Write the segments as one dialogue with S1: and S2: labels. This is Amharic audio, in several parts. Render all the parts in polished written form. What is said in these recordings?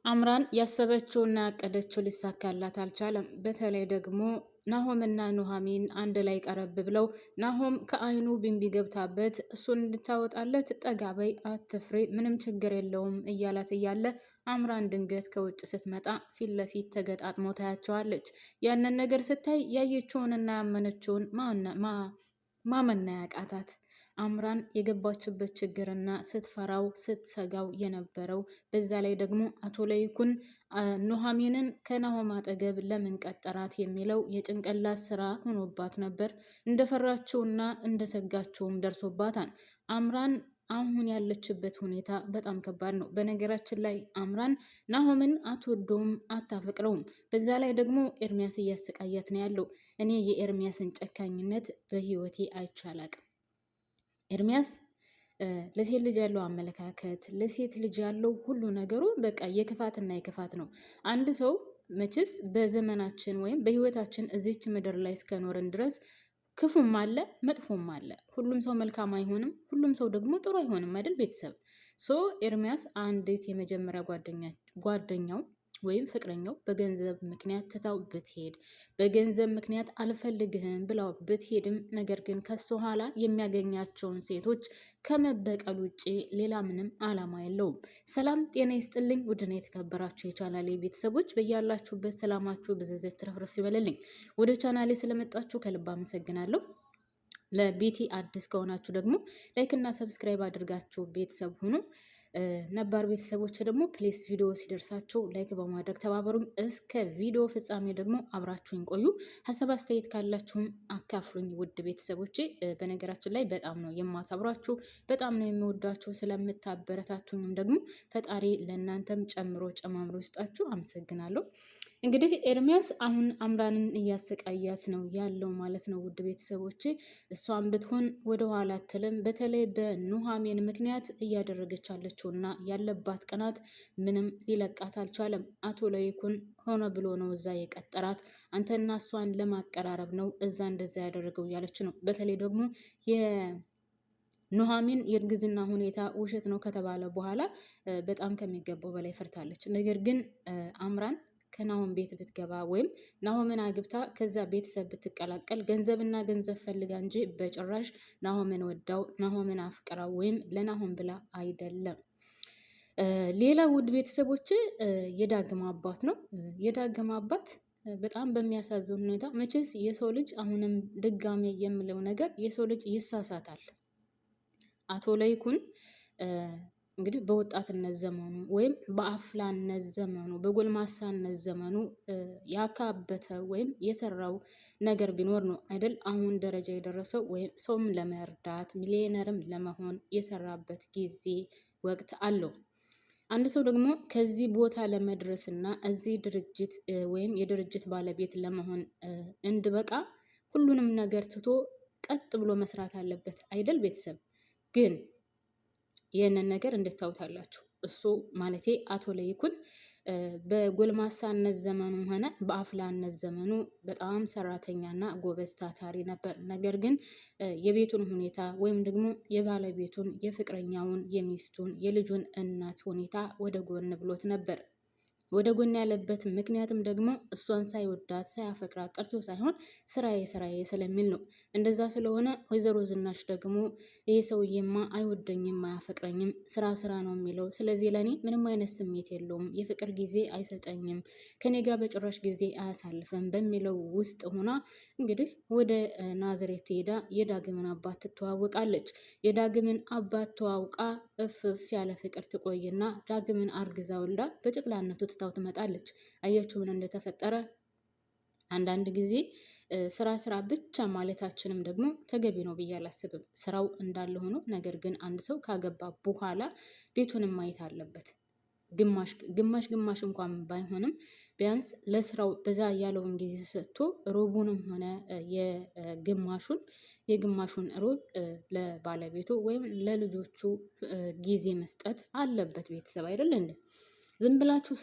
S1: አምራን ያሰበችውና ያቀደችው ሊሳካላት አልቻለም። በተለይ ደግሞ ናሆምና ኑሐሚን አንድ ላይ ቀረብ ብለው ናሆም ከአይኑ ቢንቢ ገብታበት እሱን እንድታወጣለት ጠጋበይ አትፍሬ ምንም ችግር የለውም እያላት እያለ አምራን ድንገት ከውጭ ስትመጣ ፊት ለፊት ተገጣጥሞ ታያቸዋለች። ያንን ነገር ስታይ ያየችውንና ያመነችውን ማመን ያቃታት። አምራን የገባችበት ችግርና ስትፈራው ስትሰጋው የነበረው በዛ ላይ ደግሞ አቶ ለይኩን ኑሐሚንን ከናሆም አጠገብ ለምን ቀጠራት የሚለው የጭንቅላት ስራ ሆኖባት ነበር። እንደፈራችውና እንደሰጋችውም ደርሶባታል። አምራን አሁን ያለችበት ሁኔታ በጣም ከባድ ነው። በነገራችን ላይ አምራን ናሆምን አትወደውም፣ አታፈቅረውም። በዛ ላይ ደግሞ ኤርሚያስ እያሰቃያት ነው ያለው። እኔ የኤርሚያስን ጨካኝነት በህይወቴ አይቼ አላቅም። ኤርሚያስ ለሴት ልጅ ያለው አመለካከት፣ ለሴት ልጅ ያለው ሁሉ ነገሩ በቃ የክፋትና የክፋት ነው። አንድ ሰው መቼስ በዘመናችን ወይም በህይወታችን እዚች ምድር ላይ እስከኖርን ድረስ ክፉም አለ መጥፎም አለ። ሁሉም ሰው መልካም አይሆንም፣ ሁሉም ሰው ደግሞ ጥሩ አይሆንም አይደል? ቤተሰብ ኤርሚያስ አንዲት የመጀመሪያ ጓደኛው ወይም ፍቅረኛው በገንዘብ ምክንያት ትታው ብትሄድ በገንዘብ ምክንያት አልፈልግህም ብላው ብትሄድም ነገር ግን ከሱ ኋላ የሚያገኛቸውን ሴቶች ከመበቀል ውጭ ሌላ ምንም አላማ የለውም። ሰላም ጤና ይስጥልኝ ውድና የተከበራችሁ የቻናሌ ቤተሰቦች በያላችሁበት ሰላማችሁ ብዝዝት ትረፍረፍ ይበልልኝ። ወደ ቻናሌ ስለመጣችሁ ከልብ አመሰግናለሁ። ለቤቲ አዲስ ከሆናችሁ ደግሞ ላይክ እና ሰብስክራይብ አድርጋችሁ ቤተሰብ ሁኑ። ነባር ቤተሰቦች ደግሞ ፕሌስ ቪዲዮ ሲደርሳችሁ ላይክ በማድረግ ተባበሩኝ። እስከ ቪዲዮ ፍጻሜ ደግሞ አብራችሁኝ ቆዩ። ሀሳብ አስተያየት ካላችሁም አካፍሉኝ ውድ ቤተሰቦቼ። በነገራችን ላይ በጣም ነው የማከብራችሁ፣ በጣም ነው የምወዳችሁ። ስለምታበረታቱኝም ደግሞ ፈጣሪ ለእናንተም ጨምሮ ጨማምሮ ይስጣችሁ። አመሰግናለሁ። እንግዲህ ኤርሚያስ አሁን አምራንን እያሰቃያት ነው ያለው ማለት ነው ውድ ቤተሰቦቼ። እሷን ብትሆን ወደ ኋላ አትልም። በተለይ በኑሐሚን ምክንያት እያደረገች ያለችውና ያለባት ቅናት ምንም ሊለቃት አልቻለም። አቶ ለይኩን ሆነ ብሎ ነው እዛ የቀጠራት፣ አንተና እሷን ለማቀራረብ ነው እዛ እንደዛ ያደረገው ያለች ነው። በተለይ ደግሞ ኑሐሚን የእርግዝና ሁኔታ ውሸት ነው ከተባለ በኋላ በጣም ከሚገባው በላይ ፈርታለች። ነገር ግን አምራን ከናሆም ቤት ብትገባ ወይም ናሆምን አግብታ ከዛ ቤተሰብ ብትቀላቀል ገንዘብና ገንዘብ ፈልጋ እንጂ በጭራሽ ናሆምን ወዳው ናሆምን አፍቅራው ወይም ለናሆም ብላ አይደለም። ሌላ ውድ ቤተሰቦች የዳግም አባት ነው። የዳግም አባት በጣም በሚያሳዝን ሁኔታ መቼስ የሰው ልጅ አሁንም ድጋሜ የምለው ነገር የሰው ልጅ ይሳሳታል። አቶ ለይኩን እንግዲህ በወጣትነት ዘመኑ ወይም በአፍላነት ዘመኑ በጎልማሳነት ዘመኑ ያካበተ ወይም የሰራው ነገር ቢኖር ነው አይደል አሁን ደረጃ የደረሰው ወይም ሰውም ለመርዳት ሚሊዮነርም ለመሆን የሰራበት ጊዜ ወቅት አለው። አንድ ሰው ደግሞ ከዚህ ቦታ ለመድረስና እዚህ ድርጅት ወይም የድርጅት ባለቤት ለመሆን እንድበቃ ሁሉንም ነገር ትቶ ቀጥ ብሎ መስራት አለበት አይደል? ቤተሰብ ግን ይህንን ነገር እንድታውታላችሁ። እሱ ማለቴ አቶ ለይኩን በጎልማሳነት ዘመኑ ሆነ በአፍላነት ዘመኑ በጣም ሰራተኛና ጎበዝ ታታሪ ነበር። ነገር ግን የቤቱን ሁኔታ ወይም ደግሞ የባለቤቱን የፍቅረኛውን የሚስቱን የልጁን እናት ሁኔታ ወደ ጎን ብሎት ነበር። ወደ ጎን ያለበት ምክንያትም ደግሞ እሷን ሳይወዳት ሳያፈቅራት ቀርቶ ሳይሆን ስራዬ ስለሚል ነው። እንደዛ ስለሆነ ወይዘሮ ዝናሽ ደግሞ ይሄ ሰውዬማ አይወደኝም አያፈቅረኝም ስራ ነው የሚለው፣ ስለዚህ ለእኔ ምንም አይነት ስሜት የለውም፣ የፍቅር ጊዜ አይሰጠኝም፣ ከኔ ጋር በጭራሽ ጊዜ አያሳልፍም በሚለው ውስጥ ሆና እንግዲህ ወደ ናዝሬት ሄዳ የዳግምን አባት ትተዋወቃለች። የዳግምን አባት ተዋውቃ እፍፍ ያለ ፍቅር ትቆይና ዳግምን አርግዛ ወልዳ በጨቅላነቱ ትታው ትመጣለች። አያችሁ ምን እንደተፈጠረ። አንዳንድ ጊዜ ስራ ብቻ ማለታችንም ደግሞ ተገቢ ነው ብዬ አላስብም። ስራው እንዳለ ሆኖ ነገር ግን አንድ ሰው ካገባ በኋላ ቤቱንም ማየት አለበት። ግማሽ እንኳን ባይሆንም ቢያንስ ለስራው በዛ ያለውን ጊዜ ሰጥቶ ሮቡንም ሆነ የግማሹን ሮብ ለባለቤቱ ወይም ለልጆቹ ጊዜ መስጠት አለበት። ቤተሰብ አይደል እንዴ? ዝም ብላችሁ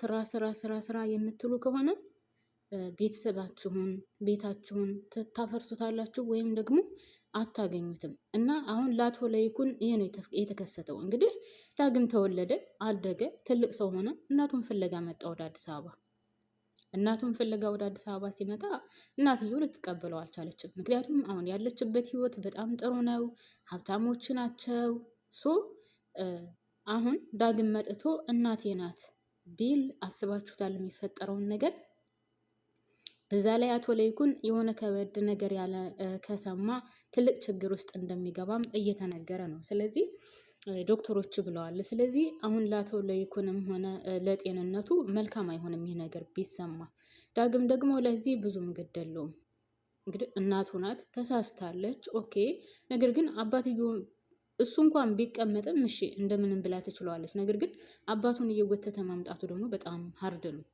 S1: ስራ የምትሉ ከሆነ ቤተሰባችሁን ቤታችሁን ታፈርሱታላችሁ ወይም ደግሞ አታገኙትም። እና አሁን ለአቶ ለይኩን ይሄ ነው የተከሰተው። እንግዲህ ዳግም ተወለደ፣ አደገ፣ ትልቅ ሰው ሆነ። እናቱን ፍለጋ መጣ ወደ አዲስ አበባ። እናቱን ፍለጋ ወደ አዲስ አበባ ሲመጣ እናትየው ልትቀበለው አልቻለችም። ምክንያቱም አሁን ያለችበት ህይወት በጣም ጥሩ ነው፣ ሀብታሞች ናቸው። አሁን ዳግም መጥቶ እናቴ ናት ቢል አስባችሁታል የሚፈጠረውን ነገር? በዛ ላይ አቶ ለይኩን የሆነ ከበድ ነገር ያለ ከሰማ ትልቅ ችግር ውስጥ እንደሚገባም እየተነገረ ነው። ስለዚህ ዶክተሮች ብለዋል። ስለዚህ አሁን ለአቶ ለይኩንም ሆነ ለጤንነቱ መልካም አይሆንም ይህ ነገር ቢሰማ። ዳግም ደግሞ ለዚህ ብዙም ግድ የለውም። እንግዲህ እናቱ ናት፣ ተሳስታለች፣ ኦኬ። ነገር ግን አባትየው እሱ እንኳን ቢቀመጥም እሺ እንደምንም ብላ ትችለዋለች። ነገር ግን አባቱን እየጎተተ ማምጣቱ ደግሞ በጣም ሀርድ ነው።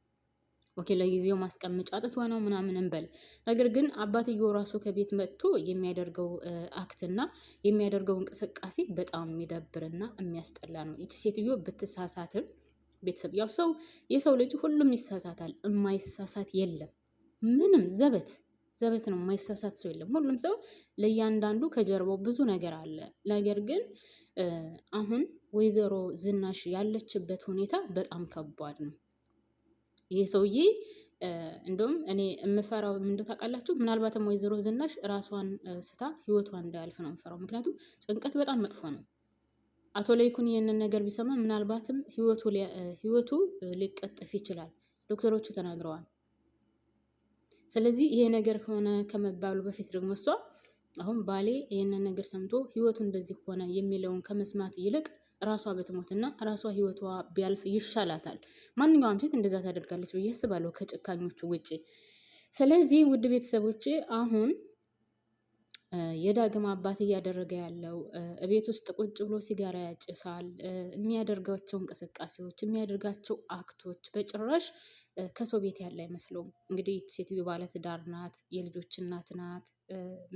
S1: ኦኬ ለጊዜው ማስቀመጫ አጥቷ ነው ምናምን እንበል። ነገር ግን አባትየው ራሱ ከቤት መጥቶ የሚያደርገው አክትና የሚያደርገው እንቅስቃሴ በጣም የሚደብርና የሚያስጠላ ነው። ይቺ ሴትዮ ብትሳሳትም ቤተሰብ ያው የሰው ልጅ ሁሉም ይሳሳታል፣ የማይሳሳት የለም። ምንም ዘበት ነው፣ የማይሳሳት ሰው የለም። ሁሉም ሰው ለእያንዳንዱ ከጀርባው ብዙ ነገር አለ። ነገር ግን አሁን ወይዘሮ ዝናሽ ያለችበት ሁኔታ በጣም ከባድ ነው። ይሄ ሰውዬ እንደውም እኔ የምፈራው ምንድነው ታውቃላችሁ? ምናልባትም ወይዘሮ ዝናሽ ራሷን ስታ ህይወቷን እንዳያልፍ ነው የምፈራው። ምክንያቱም ጭንቀት በጣም መጥፎ ነው። አቶ ለይኩን ይህንን ነገር ቢሰማ ምናልባትም ህይወቱ ሊቀጠፍ ይችላል፣ ዶክተሮቹ ተናግረዋል። ስለዚህ ይሄ ነገር ሆነ ከመባሉ በፊት ደግሞ እሷ አሁን ባሌ ይህንን ነገር ሰምቶ ህይወቱ እንደዚህ ሆነ የሚለውን ከመስማት ይልቅ ራሷ በትሞትና ራሷ ህይወቷ ቢያልፍ ይሻላታል። ማንኛውም ሴት እንደዛ ታደርጋለች ብዬ አስባለሁ ከጭካኞቹ ውጪ። ስለዚህ ውድ ቤተሰቦቼ አሁን የዳግም አባት እያደረገ ያለው ቤት ውስጥ ቁጭ ብሎ ሲጋራ ያጭሳል። የሚያደርጋቸው እንቅስቃሴዎች፣ የሚያደርጋቸው አክቶች በጭራሽ ከሰው ቤት ያለ አይመስለውም። እንግዲህ ሴትዮ ባለትዳር ናት፣ የልጆች እናት ናት።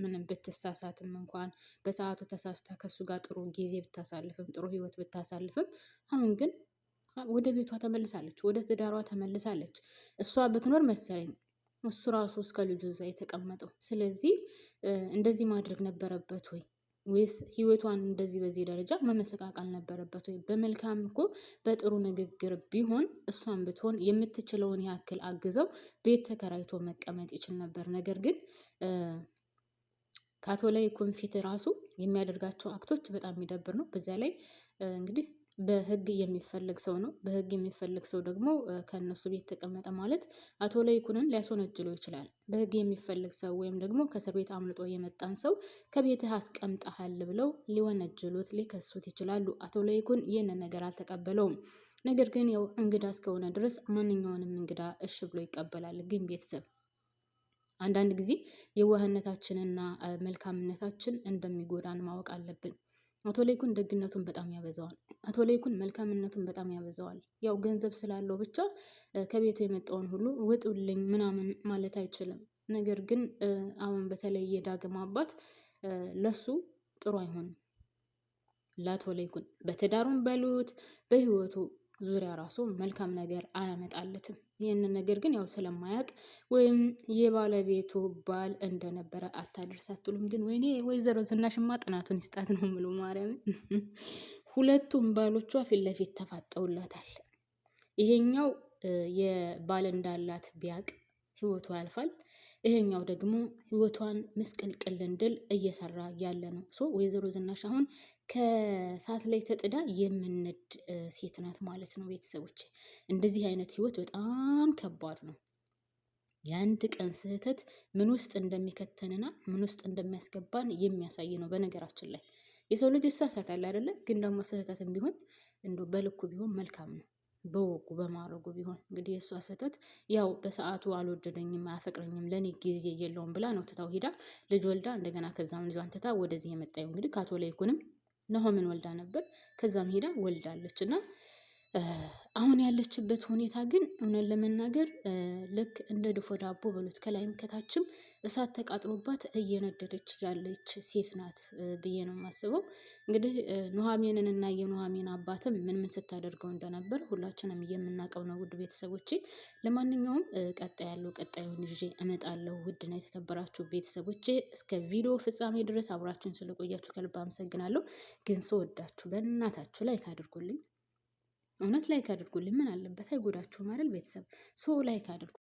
S1: ምንም ብትሳሳትም እንኳን በሰዓቱ ተሳስታ ከሱ ጋር ጥሩ ጊዜ ብታሳልፍም ጥሩ ህይወት ብታሳልፍም አሁን ግን ወደ ቤቷ ተመልሳለች፣ ወደ ትዳሯ ተመልሳለች። እሷ ብትኖር መሰለኝ እሱ ራሱ እስከ ልጁ እዛ የተቀመጠው። ስለዚህ እንደዚህ ማድረግ ነበረበት ወይ? ወይስ ህይወቷን እንደዚህ በዚህ ደረጃ መመሰቃቀል ነበረበት ወይ? በመልካም እኮ በጥሩ ንግግር ቢሆን እሷን ብትሆን የምትችለውን ያክል አግዘው ቤት ተከራይቶ መቀመጥ ይችል ነበር። ነገር ግን ከአቶ ለይኩን ፊት ራሱ የሚያደርጋቸው አክቶች በጣም የሚደብር ነው። በዚያ ላይ እንግዲህ በህግ የሚፈልግ ሰው ነው። በህግ የሚፈልግ ሰው ደግሞ ከእነሱ ቤት ተቀመጠ ማለት አቶ ለይኩንን ሊያስወነጅለው ይችላል። በህግ የሚፈልግ ሰው ወይም ደግሞ ከእስር ቤት አምልጦ የመጣን ሰው ከቤትህ አስቀምጠሃል ብለው ሊወነጅሉት ሊከሱት ይችላሉ። አቶ ለይኩን ይህንን ነገር አልተቀበለውም። ነገር ግን ያው እንግዳ እስከሆነ ድረስ ማንኛውንም እንግዳ እሺ ብሎ ይቀበላል። ግን ቤተሰብ አንዳንድ ጊዜ የዋህነታችንና መልካምነታችን እንደሚጎዳን ማወቅ አለብን። አቶ ለይኩን ደግነቱን በጣም ያበዛዋል። አቶ ለይኩን መልካምነቱን በጣም ያበዛዋል። ያው ገንዘብ ስላለው ብቻ ከቤቱ የመጣውን ሁሉ ውጡልኝ ምናምን ማለት አይችልም። ነገር ግን አሁን በተለይ የዳግም አባት ለሱ ጥሩ አይሆንም። ለአቶ ለይኩን በትዳሩን በሉት በህይወቱ ዙሪያ ራሱ መልካም ነገር አያመጣለትም። ይህንን ነገር ግን ያው ስለማያውቅ ወይም የባለቤቱ ባል እንደነበረ አታደርስ አትሉም? ግን ወይኔ ወይዘሮ ዝናሽማ ጥናቱን ይስጣት ነው የምለው። ማርያም ሁለቱም ባሎቿ ፊት ለፊት ተፋጠውላታል። ይሄኛው የባል እንዳላት ቢያቅ ህይወቱ ያልፋል። ይሄኛው ደግሞ ህይወቷን ምስቅልቅል እንድል እየሰራ ያለ ነው። ወይዘሮ ዝናሽ አሁን ከእሳት ላይ ተጥዳ የምንድ ሴት ናት ማለት ነው። ቤተሰቦች እንደዚህ አይነት ህይወት በጣም ከባድ ነው። የአንድ ቀን ስህተት ምን ውስጥ እንደሚከተንና ምን ውስጥ እንደሚያስገባን የሚያሳይ ነው። በነገራችን ላይ የሰው ልጅ ይሳሳታል አይደለ? ግን ደግሞ ስህተትም ቢሆን እንደው በልኩ ቢሆን መልካም ነው። በወጉ በማድረጉ ቢሆን እንግዲህ የእሷ ስህተት ያው በሰዓቱ አልወደደኝም፣ አያፈቅረኝም፣ ለእኔ ጊዜ የለውም ብላ ነው ትታው ሄዳ ልጅ ወልዳ እንደገና ከዛም ልጇን ትታ ወደዚህ የመጣው እንግዲህ ከአቶ ለይኩንም ናሆምን ወልዳ ነበር። ከዛም ሄዳ ወልዳለች እና አሁን ያለችበት ሁኔታ ግን እውነት ለመናገር ልክ እንደ ድፎ ዳቦ በሉት ከላይም ከታችም እሳት ተቃጥሎባት እየነደደች ያለች ሴት ናት ብዬ ነው የማስበው። እንግዲህ ኑሐሚንን እና የኑሐሚን አባትም ምን ምን ስታደርገው እንደነበር ሁላችንም የምናውቀው ነው ውድ ቤተሰቦቼ። ለማንኛውም ቀጣዩን ይዤ እመጣለሁ። ውድና የተከበራችሁ ቤተሰቦቼ እስከ ቪዲዮ ፍጻሜ ድረስ አብራችሁን ስለቆያችሁ ከልብ አመሰግናለሁ። ግን ስወዳችሁ በእናታችሁ ላይክ አድርጉልኝ። እውነት ላይክ አድርጉልኝ። ምን አለበት አይጎዳችሁም አይደል ቤተሰብ? ላይክ አድርጉ።